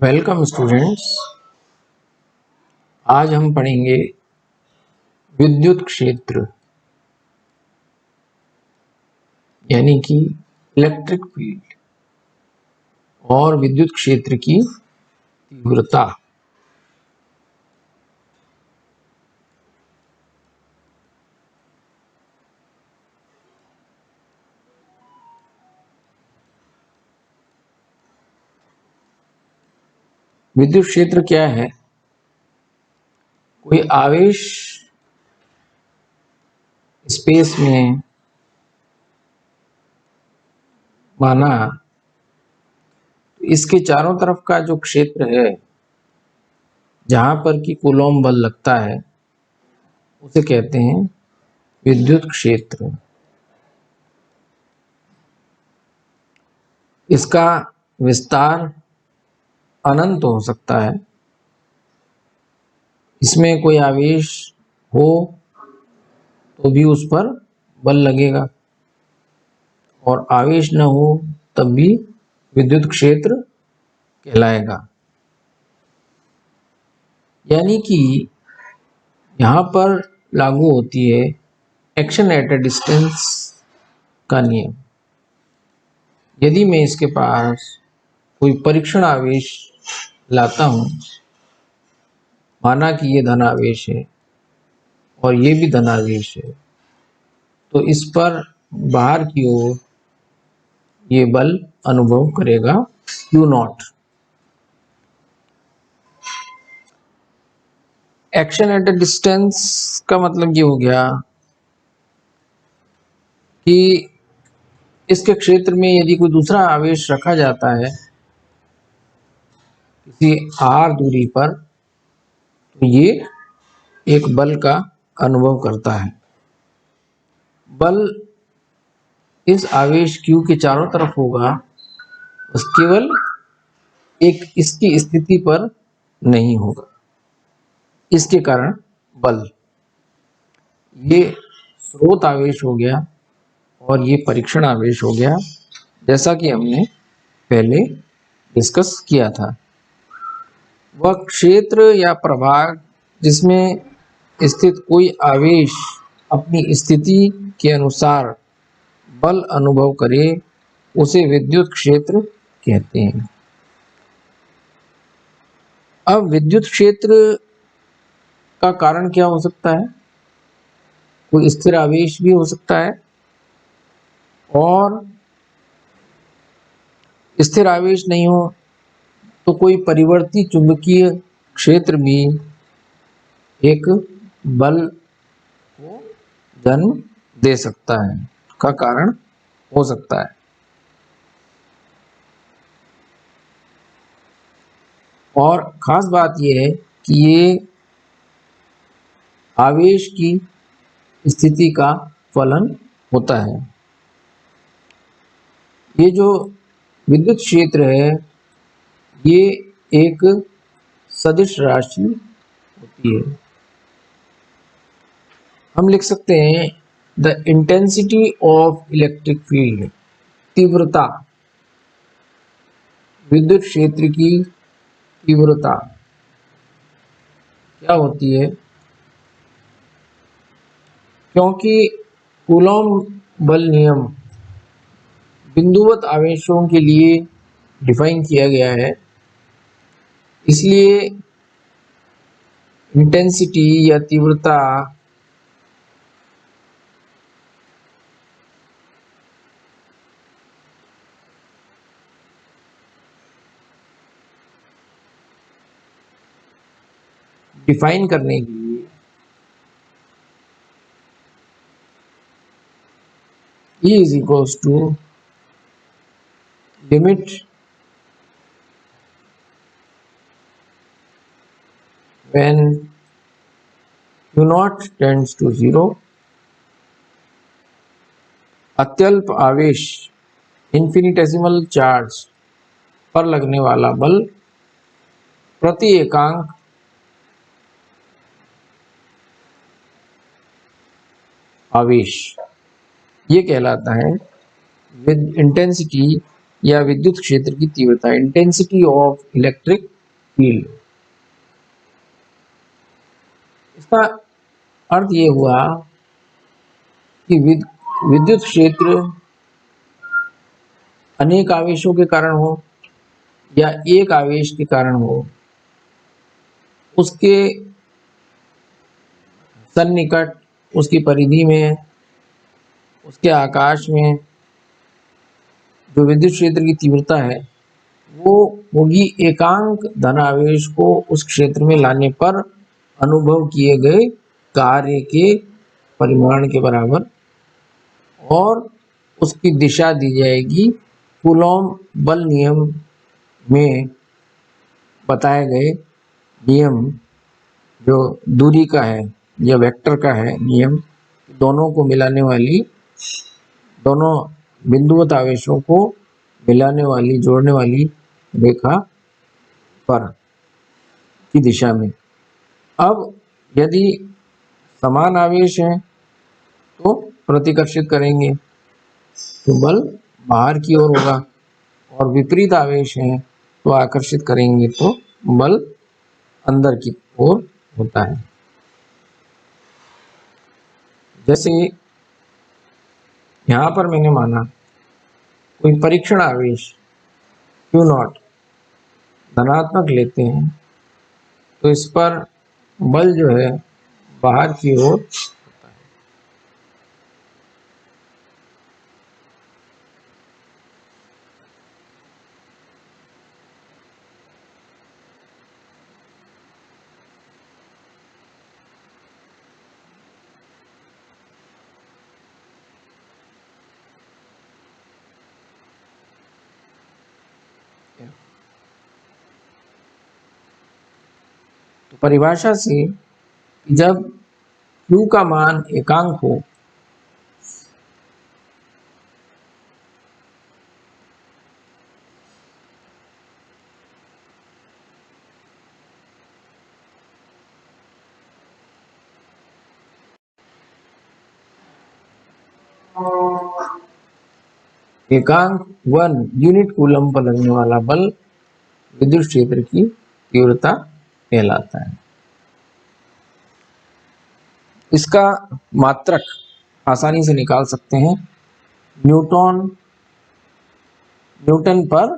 Welcome students. आज हम पढ़ेंगे विद्युत क्षेत्र यानी कि इलेक्ट्रिक फील्ड और विद्युत क्षेत्र की तीव्रता। विद्युत क्षेत्र क्या है? कोई आवेश स्पेस में माना तो इसके चारों तरफ का जो क्षेत्र है जहां पर कि कूलॉम बल लगता है उसे कहते हैं विद्युत क्षेत्र। इसका विस्तार अनंत हो सकता है। इसमें कोई आवेश हो तो भी उस पर बल लगेगा और आवेश न हो तब भी विद्युत क्षेत्र कहलाएगा। यानी कि यहाँ पर लागू होती है एक्शन एट अ डिस्टेंस का नियम। यदि मैं इसके पास कोई परीक्षण आवेश लाता हूँ, माना कि ये धनावेश है और ये भी धनावेश है, तो इस पर बाहर की ओर ये बल अनुभव करेगा Q0। Action at a distance का मतलब ये हो गया कि इसके क्षेत्र में यदि कोई दूसरा आवेश रखा जाता है किसी r दूरी पर, तो ये एक बल का अनुभव करता है। बल इस आवेश Q के चारों तरफ होगा, बस केवल एक इसकी स्थिति पर नहीं होगा। इसके कारण बल, ये स्रोत आवेश हो गया और ये परीक्षण आवेश हो गया, जैसा कि हमने पहले डिस्कस किया था। वह क्षेत्र या प्रभाग जिसमें स्थित कोई आवेश अपनी स्थिति के अनुसार बल अनुभव करे उसे विद्युत क्षेत्र कहते हैं। अब विद्युत क्षेत्र का कारण क्या हो सकता है? कोई स्थिर आवेश भी हो सकता है और स्थिर आवेश नहीं हो तो कोई परिवर्ती चुंबकीय क्षेत्र भी एक बल को जन्म दे सकता है, का कारण हो सकता है। और खास बात यह है कि ये आवेश की स्थिति का फलन होता है। ये जो विद्युत क्षेत्र है ये एक सदिश राशि होती है। हम लिख सकते हैं the intensity of electric field, तीव्रता, विद्युत क्षेत्र की तीव्रता क्या होती है? क्योंकि कूलॉम बल नियम बिंदुवत आवेशों के लिए डिफाइन किया गया है, इसलिए इंटेंसिटी या तीव्रता डिफाइन करने के लिए E is equals to limit when Q0 tends to 0, अत्यल्प आवेश इन्फिनिटेसिमल चार्ज पर लगने वाला बल प्रति एकांक आवेश, ये कहलाता है इंटेंसिटी या विद्युत क्षेत्र की तीव्रता, इंटेंसिटी ऑफ इलेक्ट्रिक फील्ड। इसका अर्थ ये हुआ कि विद्युत क्षेत्र अनेक आवेशों के कारण हो या एक आवेश के कारण हो, उसके सन्निकट, उसकी परिधि में, उसके आकाश में जो विद्युत क्षेत्र की तीव्रता है वो होगी एकांक धनावेश को उस क्षेत्र में लाने पर अनुभव किए गए कार्य के परिमाण के बराबर, और उसकी दिशा दी जाएगी कूलॉम बल नियम में बताए गए नियम, जो दूरी का है या वेक्टर का है नियम, दोनों को मिलाने वाली, दोनों बिंदुवत आवेशों को मिलाने वाली, जोड़ने वाली रेखा पर की दिशा में। अब यदि समान आवेश है तो प्रतिकर्षित करेंगे तो बल बाहर की ओर होगा, और विपरीत आवेश है तो आकर्षित करेंगे तो बल अंदर की ओर होता है। जैसे यहाँ पर मैंने माना कोई परीक्षण आवेश Q0 धनात्मक लेते हैं तो इस पर बल जो है बाहर की ओर, तो परिभाषा से जब Q का मान एकांक हो एकांक 1 यूनिट कूलम पर लगने वाला बल विद्युत क्षेत्र की तीव्रता कहलाता है। इसका मात्रक आसानी से निकाल सकते हैं, न्यूटन पर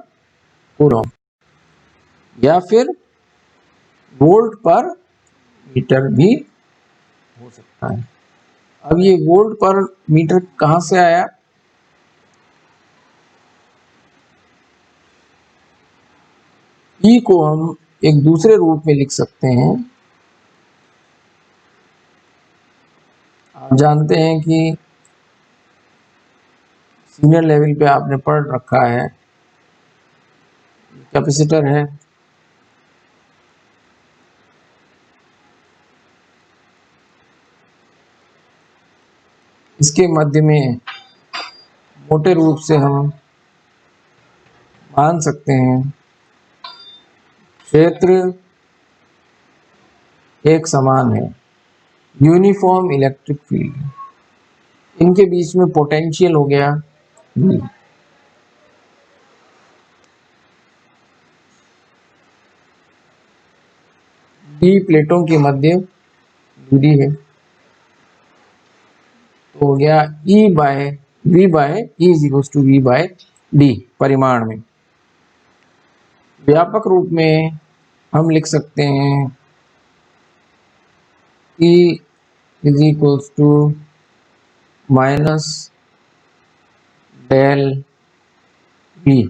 कूलम या फिर वोल्ट पर मीटर भी हो सकता है। अब ये वोल्ट पर मीटर कहाँ से आया? ई को हम एक दूसरे रूप में लिख सकते हैं। आप जानते हैं कि सीनियर लेवल पे आपने पढ़ रखा है, कैपेसिटर है, इसके मध्य में मोटे रूप से हम मान सकते हैं क्षेत्र एक समान है, यूनिफॉर्म इलेक्ट्रिक फील्ड। इनके बीच में पोटेंशियल हो गया V। डी प्लेटों के मध्य दूरी है, तो हो गया E by V by E is equal to V by D परिमाण में। व्यापक रूप में हम लिख सकते हैं E is equal to minus del V।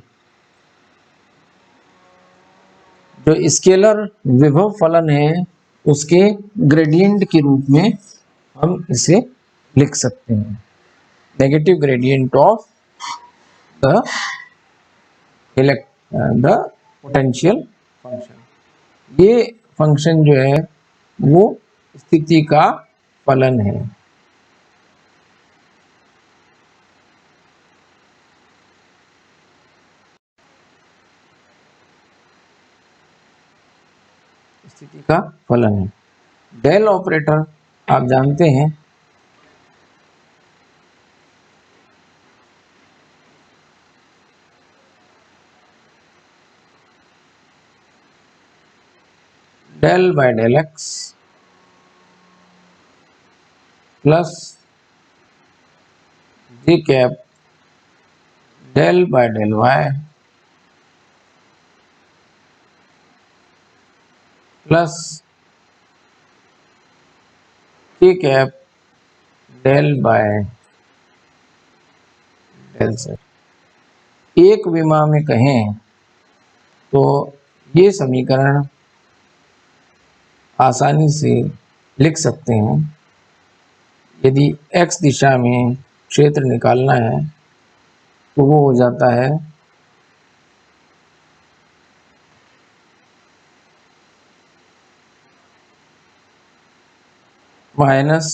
जो स्केलर विभव फलन है उसके ग्रेडियंट के रूप में हम इसे लिख सकते हैं, negative gradient of the potential function. ये फंक्शन जो है वो स्थिति का फलन है। स्थिति का फलन है। डेल ऑपरेटर आप जानते हैं del by del x plus j cap del by del y plus k cap del by del z. एक विमा में कहें तो ये समीकरण आसानी से लिख सकते हैं। यदि x दिशा में क्षेत्र निकालना है तो वो हो जाता है माइनस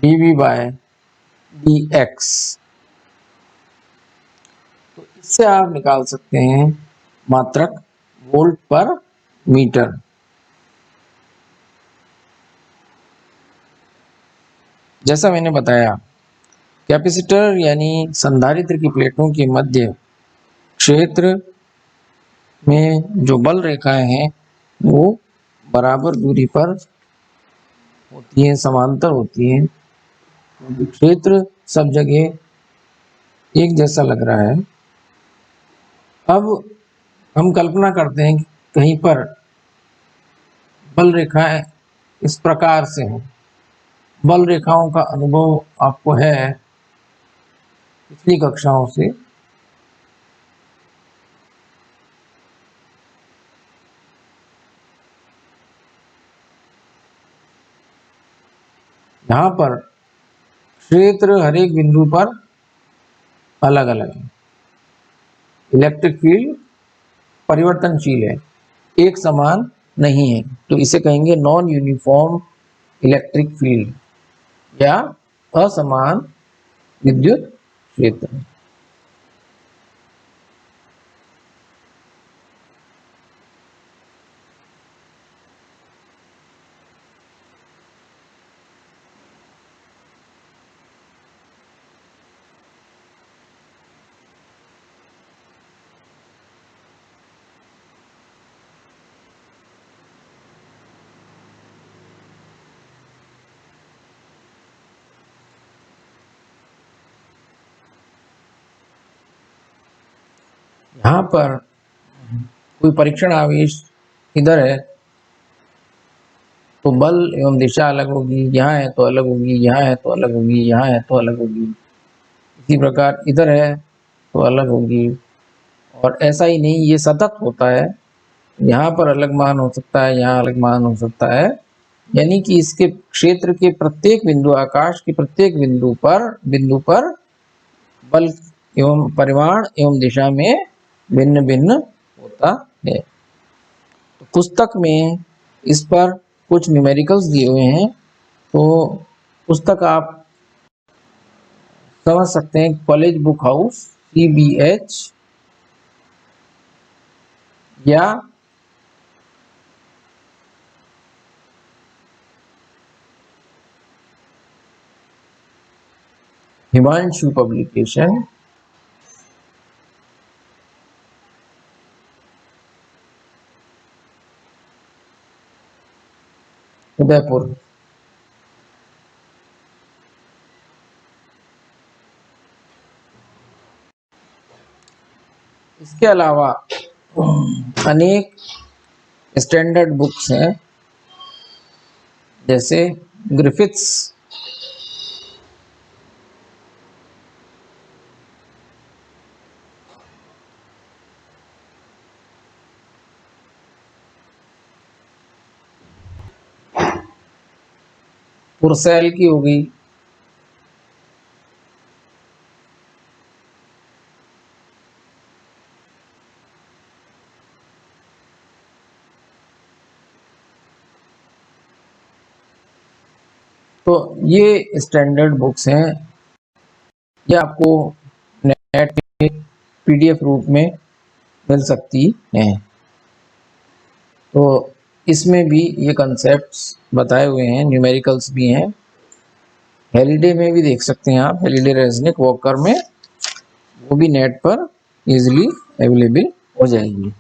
dv बाय dx। तो इससे आप निकाल सकते हैं मात्रक वोल्ट पर मीटर। जैसा मैंने बताया, कैपेसिटर यानी संधारित्र की प्लेटों के मध्य क्षेत्र में जो बल रेखाएं हैं वो बराबर दूरी पर होती हैं, समांतर होती हैं। क्षेत्र सब जगह एक जैसा लग रहा है। अब हम कल्पना करते हैं कि कहीं पर बल रेखाएं इस प्रकार से हैं। बल रेखाओं का अनुभव आपको है पिछली कक्षाओं से। यहाँ पर क्षेत्र हर एक बिंदु पर अलग अलग है। इलेक्ट्रिक फील्ड परिवर्तनशील है, एक समान नहीं है, तो इसे कहेंगे नॉन यूनिफॉर्म इलेक्ट्रिक फील्ड या असमान विद्युत क्षेत्र। यहाँ पर कोई परीक्षण आवेश इधर है तो बल एवं दिशा अलग होगी, यहाँ है तो अलग होगी, यहाँ है तो अलग होगी, यहाँ है तो अलग होगी। इसी प्रकार इधर है तो अलग होगी। और ऐसा ही नहीं, ये सतत होता है। यहाँ पर अलग मान हो सकता है, यहाँ अलग मान हो सकता है। यानी कि इसके क्षेत्र के प्रत्येक बिंदु, आकाश के प्रत्येक बिंदु पर बल एवं परिमाण एवं दिशा में भिन्न भिन्न होता है। तो पुस्तक में इस पर कुछ न्यूमेरिकल्स दिए हुए हैं, तो पुस्तक आप समझ सकते हैं। कॉलेज बुक हाउस CBH या हिमांशु पब्लिकेशन, उदयपुर। इसके अलावा अनेक स्टैंडर्ड बुक्स हैं, जैसे ग्रिफिथ्स, पुरसेल की हो गई, तो ये स्टैंडर्ड बुक्स हैं। ये आपको नेट पे PDF रूप में मिल सकती हैं। तो इसमें भी ये कॉन्सेप्ट्स बताए हुए हैं, न्यूमेरिकल्स भी हैं। हेलिडे में भी देख सकते हैं आप, हेलिडे रेजनिक वॉकर में, वो भी नेट पर इजीली अवेलेबल हो जाएगी।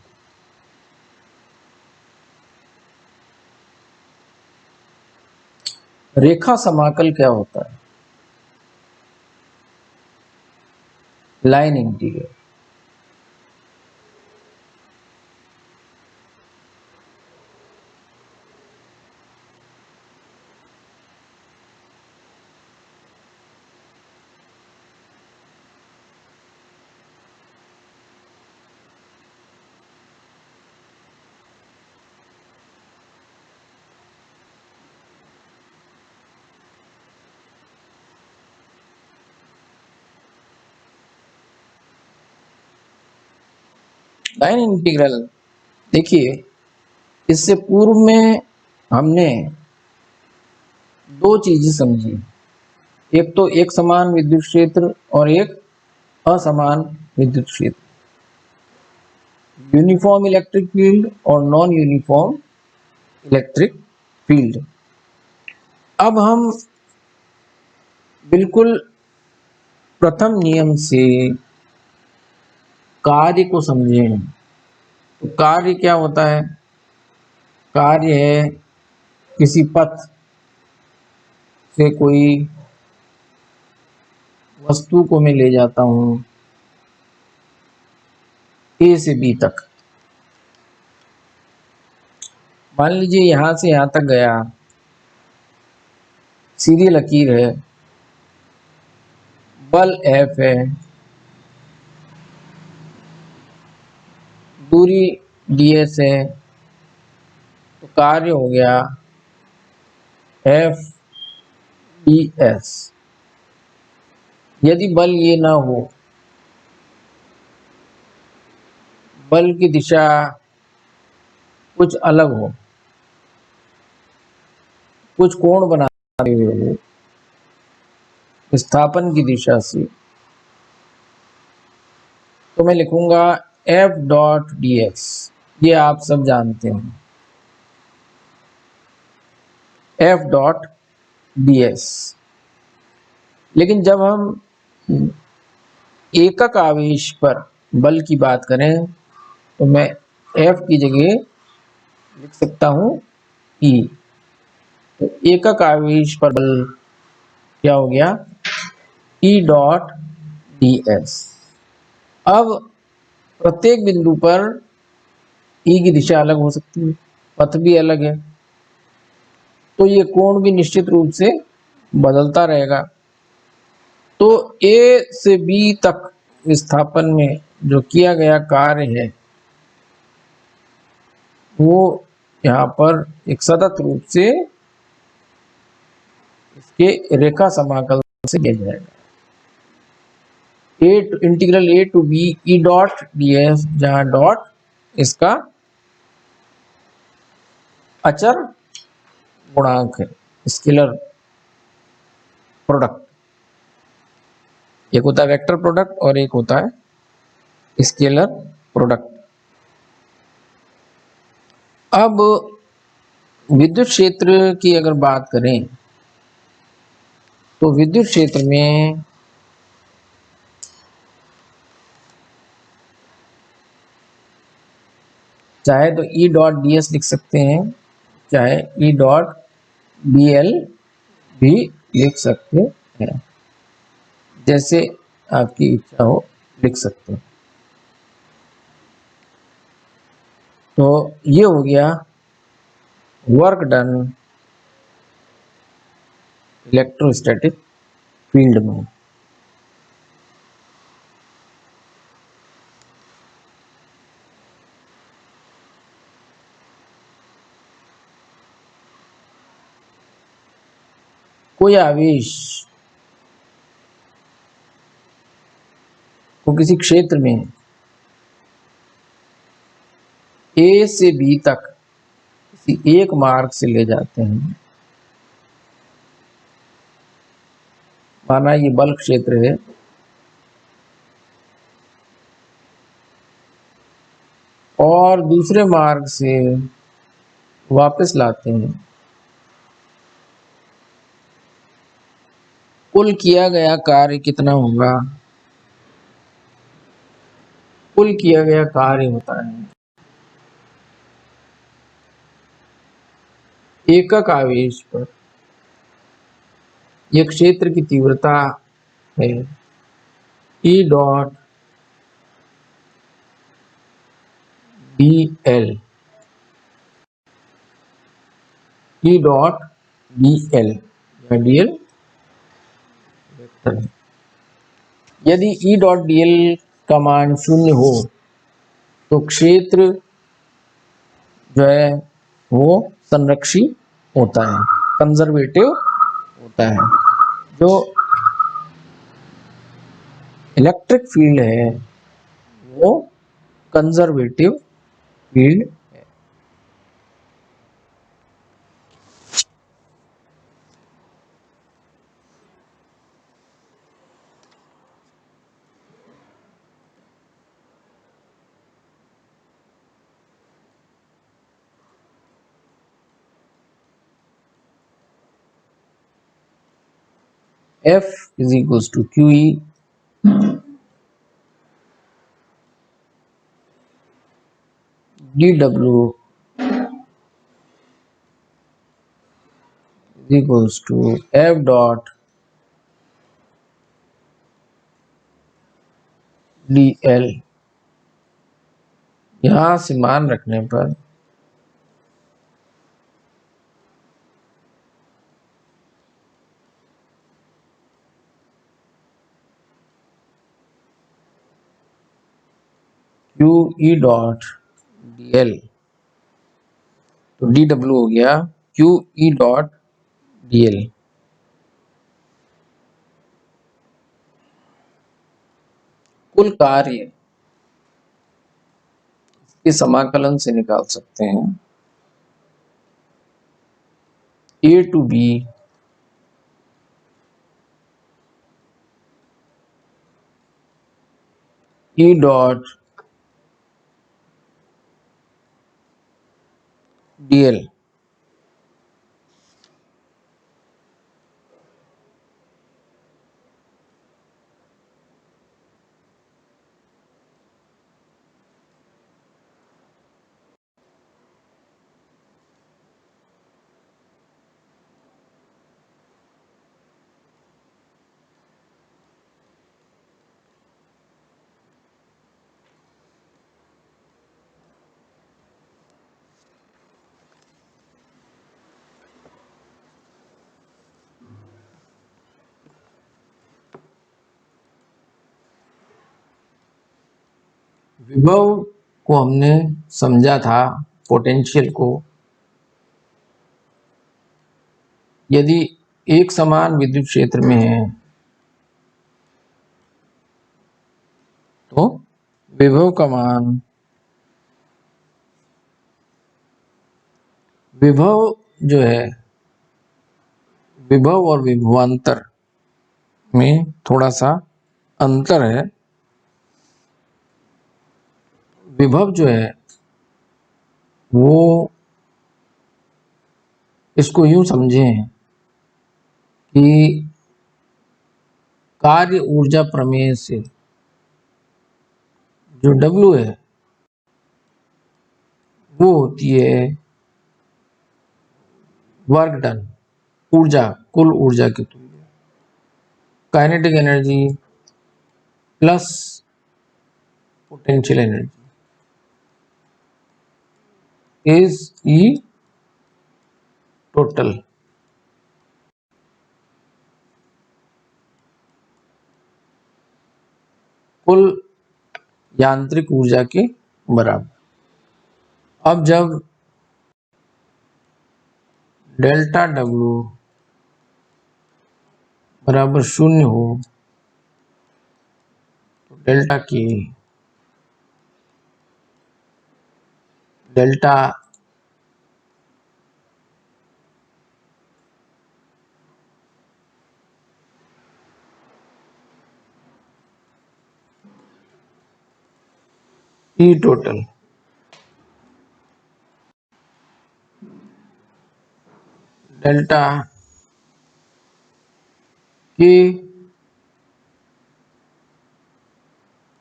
रेखा समाकल क्या होता है? Line integral. लाइन इंटीग्रल, देखिए इससे पूर्व में हमने दो चीजें समझी। एक तो एक समान विद्युत क्षेत्र और एक असमान विद्युत क्षेत्र, यूनिफॉर्म इलेक्ट्रिक फील्ड और नॉन यूनिफॉर्म इलेक्ट्रिक फील्ड। अब हम बिल्कुल प्रथम नियम से कार्य को समझें। तो कार्य क्या होता है? कार्य है किसी पथ से कोई वस्तु को मैं ले जाता हूं ए से बी तक। मान लीजिए यहां से यहां तक गया, सीधी लकीर है, बल F है, दूरी ds है, तो कार्य हो गया F ds। यदि बल ये ना हो, बल की दिशा कुछ अलग हो, कुछ कोण बनाते हुए विस्थापन की दिशा से, तो मैं लिखूंगा F डॉट ds। ये आप सब जानते हैं, F डॉट ds। लेकिन जब हम एकक आवेश पर बल की बात करें तो मैं F की जगह लिख सकता हूं E। तो एकक आवेश पर बल क्या हो गया? E dot ds। अब प्रत्येक बिंदु पर E की दिशा अलग हो सकती है, पथ भी अलग है, तो ये कोण भी निश्चित रूप से बदलता रहेगा। तो A से B तक विस्थापन में जो किया गया कार्य है वो यहाँ पर एक सतत रूप से इसके रेखा समाकल से किया जाएगा। Integral A to B E dot ds, जहां डॉट इसका अचर गुणांक है, स्केलर प्रोडक्ट। एक होता है वेक्टर प्रोडक्ट और एक होता है स्केलर प्रोडक्ट। अब विद्युत क्षेत्र की अगर बात करें तो विद्युत क्षेत्र में चाहे तो E डॉट ds लिख सकते हैं, चाहे E डॉट bl भी लिख सकते हैं, जैसे आपकी इच्छा हो लिख सकते हैं। तो ये हो गया वर्क डन इलेक्ट्रोस्टैटिक फील्ड में। कोई आवेश को किसी क्षेत्र में A से B तक किसी एक मार्ग से ले जाते हैं, माना ये बल क्षेत्र है, और दूसरे मार्ग से वापस लाते हैं, कुल किया गया कार्य कितना होगा? कुल किया गया कार्य होता है एकक आवेश पर ये क्षेत्र की तीव्रता है E dot D L, E dot D L या डी एल वेक्टर है। यदि ई डॉट डी एल का मान शून्य हो तो क्षेत्र जो है वो संरक्षी होता है, कंजर्वेटिव होता है। जो इलेक्ट्रिक फील्ड है वो कंजर्वेटिव फील्ड है। F is equals to QE dW is equals to F dot DL। यहां से मान रखने पर QE डॉट DL, तो DW हो गया QE डॉट DL। कुल कार्य के समाकलन से निकाल सकते हैं। A to B E dot DL विभव को हमने समझा था पोटेंशियल को। यदि एक समान विद्युत क्षेत्र में है तो विभव का मान, विभव जो है, विभव और विभवांतर में थोड़ा सा अंतर है। विभव जो है वो, इसको यूं समझें कि कार्य ऊर्जा प्रमेय से जो W है वो होती है वर्क डन, ऊर्जा, कुल ऊर्जा की तुल्य। Kinetic energy plus potential energy is E total. कुल यांत्रिक ऊर्जा के बराबर। अब जब डेल्टा W बराबर शून्य हो तो delta K, delta E total delta K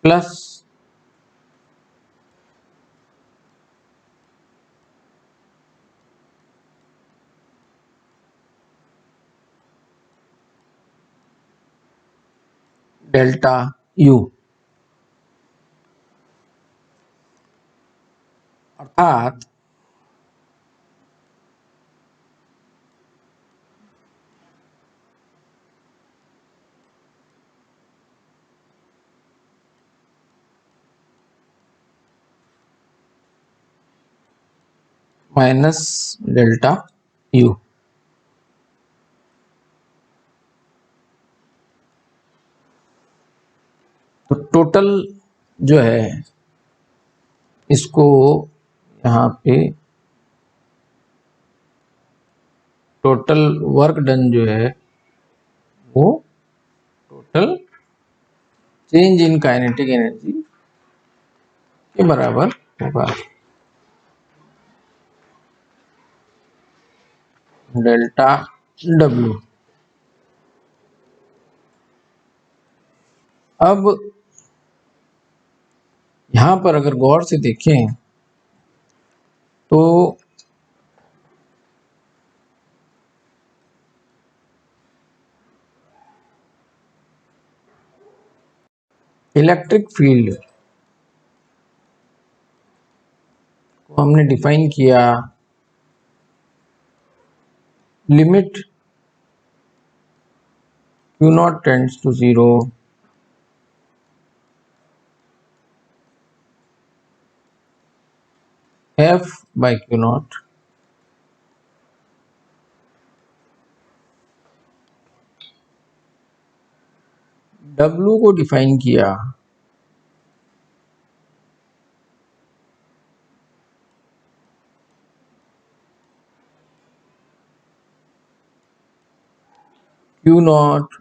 plus delta U, अर्थात माइनस डेल्टा यू। तो टोटल जो है इसको यहाँ पे टोटल वर्क डन जो है वो total change in kinetic energy के बराबर होगा, डेल्टा डब्ल्यू। अब यहां पर अगर गौर से देखें तो इलेक्ट्रिक फील्ड को हमने डिफाइन किया limit Q naught tends to 0 F by Q naught W को डिफाइन किया Q naught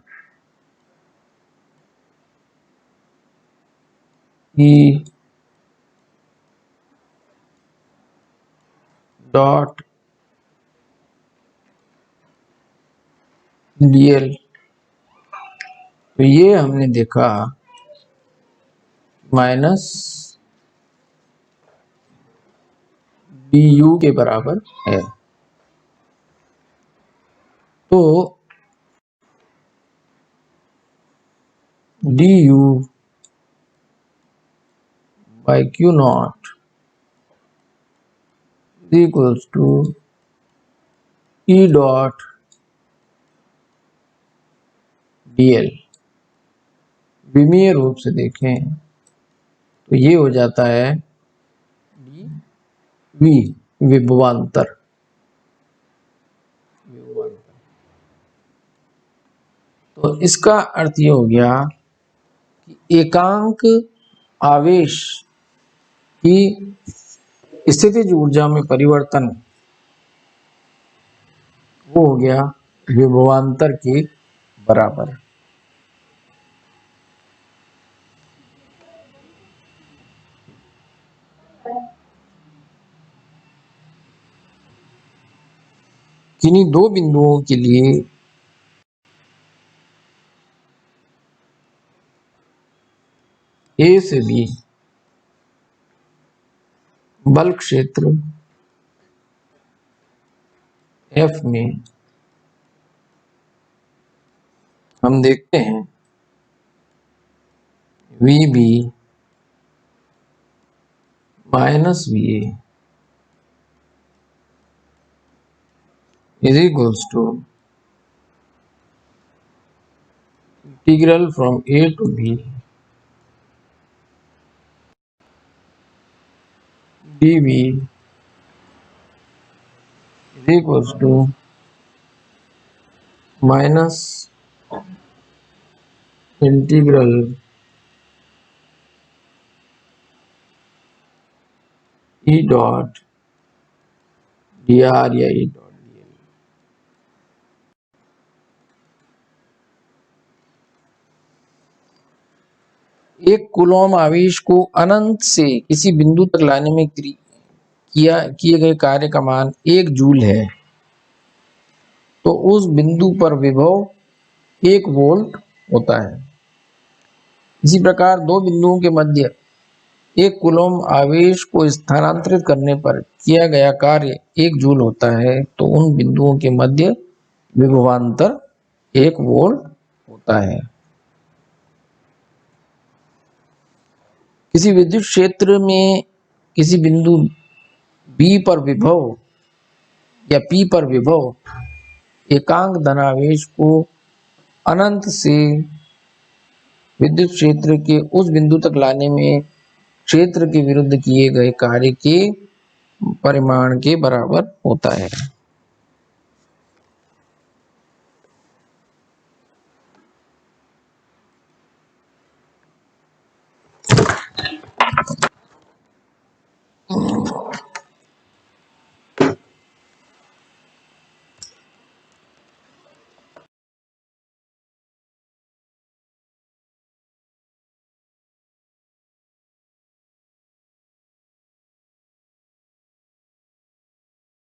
E dot dl। तो ये हमने देखा माइनस du के बराबर है। तो du by Q naught is equals to E dot dl। विमीय रूप से देखें तो ये हो जाता है v विभवांतर। तो इसका अर्थ ये हो गया कि एकांक आवेश की स्थितिज ऊर्जा में परिवर्तन वो हो गया विभवांतर के बराबर। किन्हीं दो बिंदुओं के लिए ए से बी बल क्षेत्र F में हम देखते हैं VB minus VA is equals to integral from A to B dV is equals to minus integral E dot dr या E डॉट dl। एक कूलॉम आवेश को अनंत से किसी बिंदु तक लाने में किए गए कार्य का मान 1 जूल है, तो उस बिंदु पर विभव 1 वोल्ट होता है। इसी प्रकार दो बिंदुओं के मध्य एक कूलॉम आवेश को स्थानांतरित करने पर किया गया कार्य 1 जूल होता है, तो उन बिंदुओं के मध्य विभवांतर 1 वोल्ट होता है। किसी विद्युत क्षेत्र में किसी बिंदु B पर विभव या P पर विभव एकांक धनावेश को अनंत से विद्युत क्षेत्र के उस बिंदु तक लाने में क्षेत्र के विरुद्ध किए गए कार्य के परिमाण के बराबर होता है।